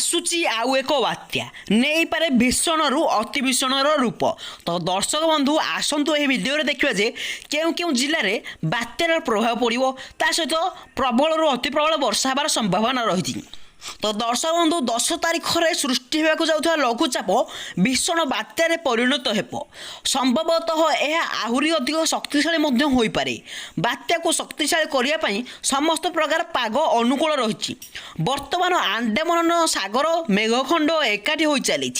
आसुची आउ एक बात्या नहीं पारे भीषणरू अति भीषणर रूप। तो दर्शक बंधु आसतु यह भिडियो देखा जे क्यों क्यों जिले में बात्यार प्रभाव पड़ो ता सहित प्रबल अति प्रबल वर्षा हबार संभावना रही। तो दर्शक बंधु 10 तारिख में सृष्टि होगा जाउथवा लघुचाप भीषण बात्यार परिणत हो। संभवतः यह आहरी अधिक शक्तिशाली हो पारे। बात्या को शक्तिशाली करने समस्त प्रकार पाग अनुकूल रही। वर्तमान आंडामान सागर मेघखंड एकाठी हो चली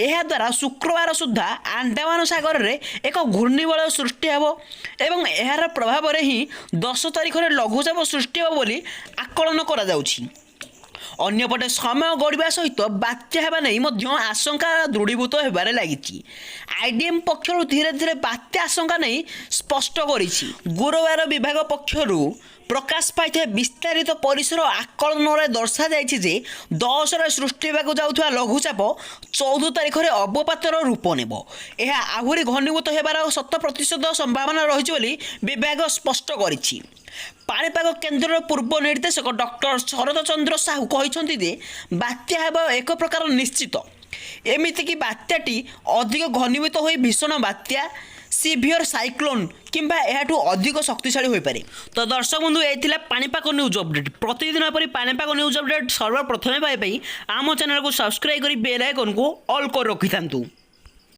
द्वारा शुक्रवार सुधा आंडामान सागर में एक घूर्णिबलय सृष्टि हो एवं यार प्रभाव ही 10 तारिख में लघुचाप सृष्टि हो बोली आकलन करा जाउछि। अन्यपटे समय गड़िया सहित बात्या होगा नहीं आशंका दृढ़ीभूत होबार लगी। आईडीएम पक्षर धीरे धीरे बात्या आशंका नहीं स्पष्ट करी। गुरुवार विभाग पक्षर प्रकाश पाई विस्तारित परिसर आकलन दर्शा जाए 10 सृष्टि होगा जाउथवा लघुचाप 14 तारिख में अवपातर रूप नेब। यह आहरी घनीभूत होबार 100% संभावना रही विभाग स्पष्ट करिछि। पाणीपाग केन्द्र पूर्व निर्देशक डॉक्टर शरद चंद्र साहू कहते जे बात्या हेबा एक प्रकार निश्चित। एमिति कि बात्याटी अधिक घनीभूत हो भीषण बात्या सीवियर साइक्लोन किंबा एहाठू अधिक शक्तिशाली हो पारे। तो दर्शक बंधु ये पाणीपाग न्यूज अपडेट। प्रतिदिन पर पाणीपाग न्यूज अपडेट सर्वप्रथमे पाइबाई आम चैनल को सब्सक्राइब कर बेल आइकन को ऑल कर रखि थांतु।